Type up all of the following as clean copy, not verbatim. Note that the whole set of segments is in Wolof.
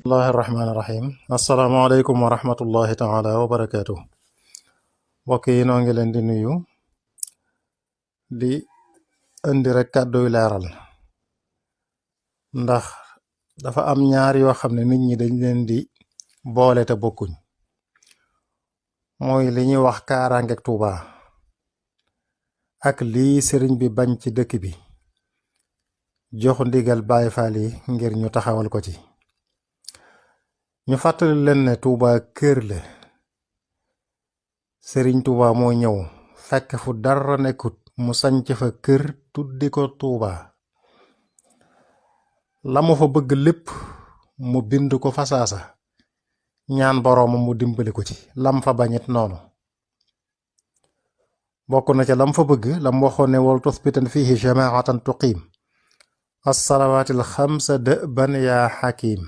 Bismillahirrahmanirrahim. Assalamualaikum warahmatullahi taala wabarakatuh. Mbokk yi noo ngi leen di nuyu di indi rek kàdduy leeral ndax dafa am ñaar yoo xam ne nit ñi dañ leen di boole te bokkuñ mooy li ñuy wax kaaraangeeg Tuuba ak lii sëriñ bi bañ ci dëkk bi jox ndigal Baay Faal yi ngir ñu taxawal ko ci. ñu fàttali leen ne Tuuba kër la sëriñ Tuuba moo ñëw fekk fu dara nekkut mu sanc fa kër tuddi ko Tuuba la mu fa bëgg lépp mu bind ko fasaasa ñaan boroomam mu dimbali ko ci lam fa bañit noonu bokk na ca lam fa bëgg lam waxoon ne wal tusbitan fihi jamaatan tuqiim as-salawaatil xamsa dëban yaa xakiim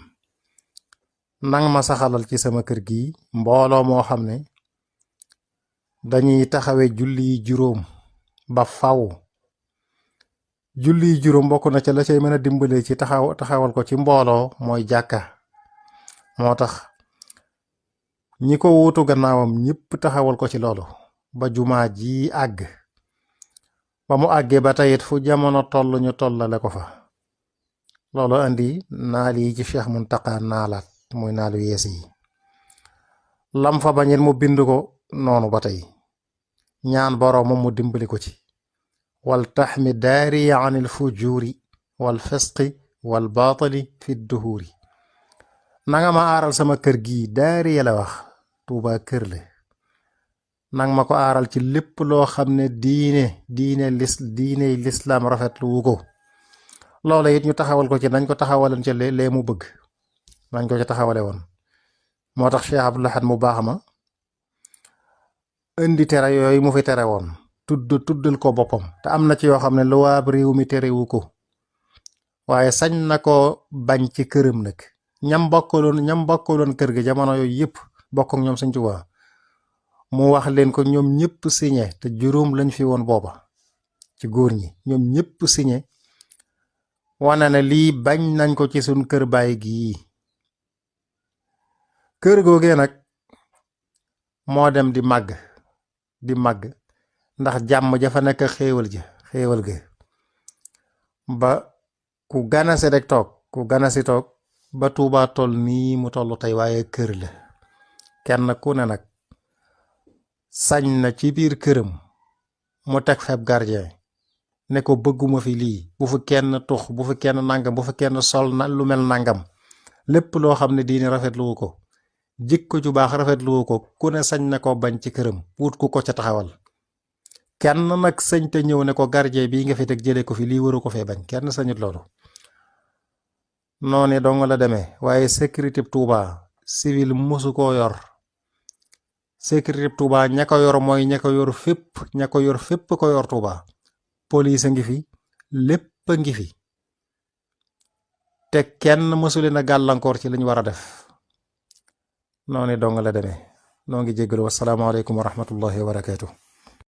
nang ma saxalal ci sama kër gi mbooloo moo xam ne dañuy taxawe julli juróom ba faw julli juróom bokk na ca la cay mën a dimbale ci taxawal ko ci mbooloo mooy jàkka moo tax ñi ko wuutu gannaawam ñépp taxawal ko ci loolu ba jumaa ji àgg ba mu àggee ba tayit fu jamono toll ñu tollale ko fa loolu andi naal yi ci Cheikh Muntaqa naalaat muy naalu yees yi lam fa bañit mu bind ko noonu ba tey ñaan boroomam mu dimbali ko ci wal taxmi daari anil fujuri wal fisqi wal baatili fi duhuri nanga ma aaral sama kër gi daari la wax Tuuba kër la nang ma ko aaral ci lépp loo xam ne diine lislaam rafetlu wu ko loola it ñu taxawal ko ci nañ ko taxawalan ca lee mu bëgg nañ ko ci taxawale woon moo tax Cheikh Abdul Ahad mu baax ma indi tere yooyu mu fi tere woon tuddal ko boppam te am na ci yoo xam ne lu waa réew mi terewu ko waaye sañ na ko bañ ci këram nag ñam bokkaloon kër gi jamono yooyu yëpp bokk ak ñoom Sëñ Tuubaa mu wax leen ko ñoom ñëpp signé te juróom lañ fi woon booba ci góor ñi ñoom ñëpp signé wane ne lii bañ nañ ko ci suñ kër baay gii kër googee nag moo dem di màgg ndax jàmm jafa nekk xéewal ga ba ku ganasi rek toog ba Tuuba toll nii mu toll tey waaye kër la kenn ku ne nag sañ na ci biir këram mu teg feb gardien ne ko bëgguma fi lii bu fi kenn tux bu fi kenn nangam bu fi kenn sol na lu mel nangam lépp loo xam ne diine rafetluwu ko jikko ju baax rafetluwu ko ku ne sañ na ko bañ ci këram wut ku ko ca taxawal kenn nag sañ te ñëw ne ko gardien bii nga fi teg jëlee ko fi lii waru ko fee bañ kenn sañut loolu noonu dong la demee waaye sécurité Tuuba civil mosu koo yor sécurité Tuuba ña ko yor mooy ña ko yor fépp ko yor Tuuba police a ngi fi lépp a ngi fi te kenn mësule na gàllankoor ci li ñu war a def noonu dong la demee noo ngi jéggalu wasalaamaaleykum wa rahmatullahi wa barakaatu.